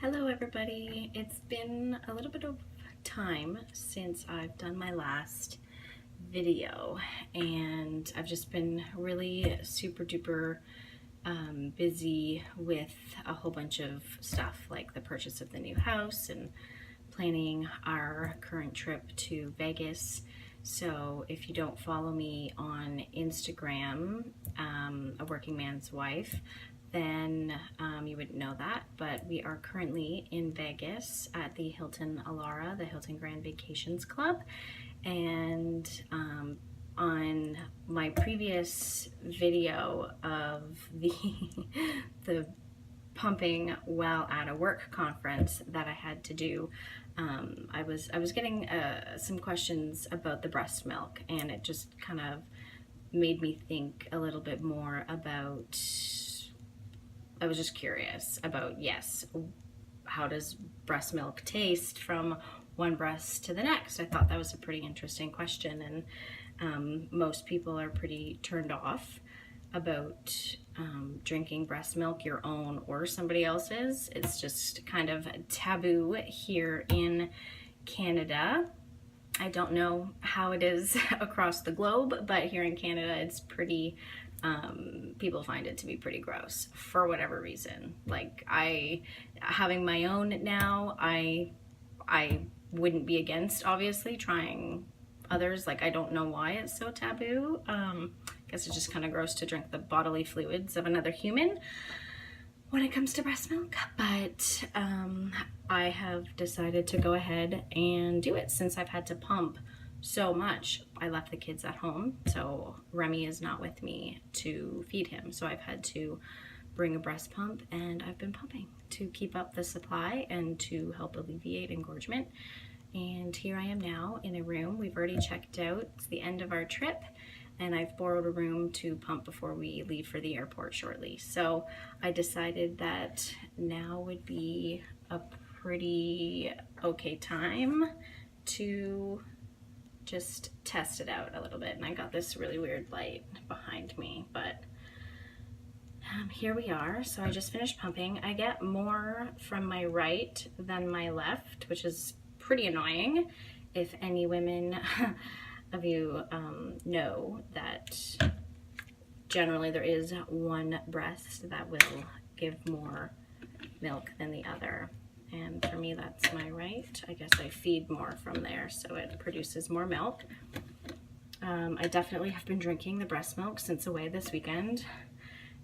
Hello everybody. It's been a little bit of time since I've done my last video and I've just been really super duper busy with a whole bunch of stuff like the purchase of the new house and planning our current trip to Vegas. So if you don't follow me on Instagram, A Working Man's Wife, then you wouldn't know that, but we are currently in Vegas at the Hilton Alara, the Hilton Grand Vacations Club, and on my previous video of the pumping while at a work conference that I had to do, I was getting some questions about the breast milk, and it just kind of made me think a little bit more about. I was just curious about, yes, how does breast milk taste from one breast to the next? I thought that was a pretty interesting question, and most people are pretty turned off about drinking breast milk, your own or somebody else's. It's just kind of taboo here in Canada. I don't know how it is across the globe, but here in Canada it's pretty, people find it to be pretty gross for whatever reason. Like having my own now, I wouldn't be against obviously trying others. Like I don't know why it's so taboo. I guess it's just kind of gross to drink the bodily fluids of another human when it comes to breast milk, but I have decided to go ahead and do it since I've had to pump so much. I left the kids at home, so Remy is not with me to feed him, so I've had to bring a breast pump, and I've been pumping to keep up the supply and to help alleviate engorgement. And here I am now in a room. We've already checked out. It's the end of our trip, and I've borrowed a room to pump before we leave for the airport shortly. So I decided that now would be a pretty okay time to just test it out a little bit. And I got this really weird light behind me, but here we are. So I just finished pumping. I get more from my right than my left, which is pretty annoying. If any women of you know that generally there is one breast that will give more milk than the other, and for me that's my right. I guess I feed more from there, so it produces more milk. I definitely have been drinking the breast milk since away this weekend,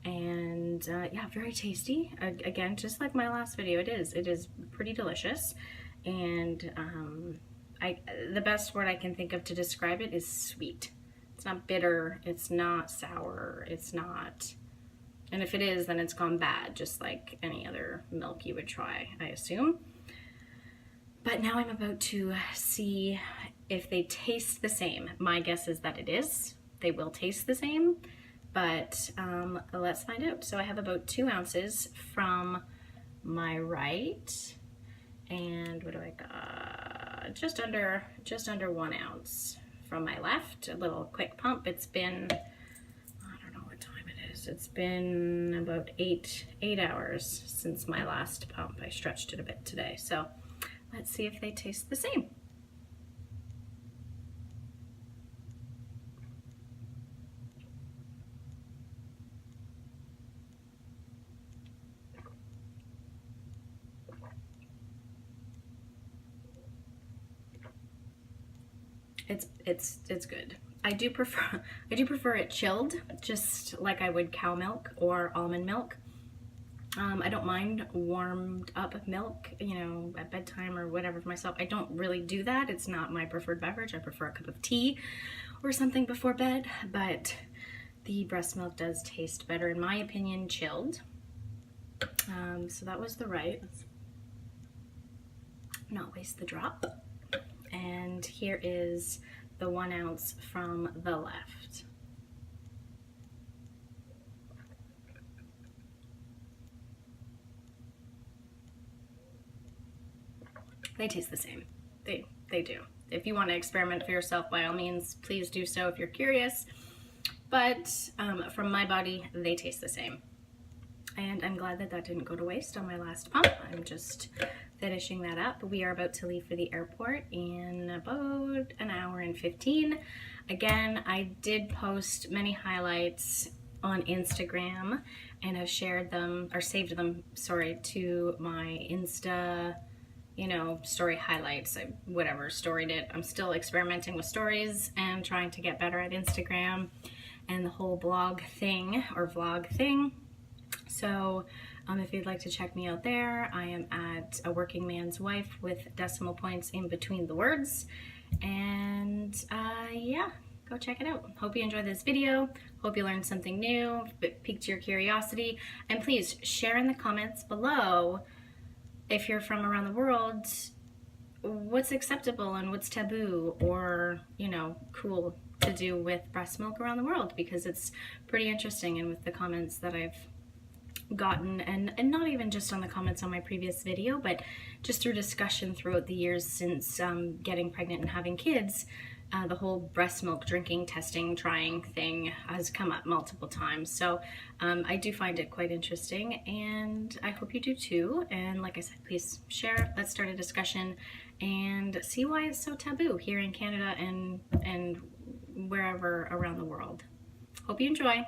and yeah, very tasty. Again, just like my last video, it is pretty delicious, and the best word I can think of to describe it is sweet. It's not bitter, it's not sour, it's not, and if it is, then it's gone bad, just like any other milk you would try, I assume. But now I'm about to see if they taste the same. My guess is that it is. They will taste the same, but let's find out. So I have about 2 ounces from my right, and what do I got? Just under 1 ounce from my left. A little quick pump. It's been, I don't know what time it is. It's been about 8 hours since my last pump. I stretched it a bit today. So let's see if they taste the same. It's good. I do prefer it chilled, just like I would cow milk or almond milk. I don't mind warmed up milk, you know, at bedtime or whatever for myself. I don't really do that. It's not my preferred beverage. I prefer a cup of tea or something before bed, but the breast milk does taste better, in my opinion, chilled. So that was the right. Let's not waste the drop. And here is the 1 ounce from the left. They taste the same. They do. If you want to experiment for yourself, by all means, please do so if you're curious. But from my body, they taste the same. and I'm glad that that didn't go to waste on my last pump. I'm just finishing that up. We are about to leave for the airport in about an hour and 15. Again, I did post many highlights on Instagram, and I've shared them, or saved them, sorry, to my Insta, you know, story highlights. I storied it. I'm still experimenting with stories and trying to get better at Instagram and the whole blog thing, or vlog thing. So if you'd like to check me out there, I am at A Working Man's Wife with decimal points in between the words. And yeah, go check it out. Hope you enjoyed this video. Hope you learned something new, it piqued your curiosity. And please share in the comments below, if you're from around the world, what's acceptable and what's taboo, or, you know, cool to do with breast milk around the world, because it's pretty interesting. And with the comments that I've gotten, and not even just on the comments on my previous video, but just through discussion throughout the years since getting pregnant and having kids, the whole breast milk drinking, testing, trying thing has come up multiple times. So I do find it quite interesting, and I hope you do too. And like I said, please share, let's start a discussion and see why it's so taboo here in Canada and wherever around the world. Hope you enjoy.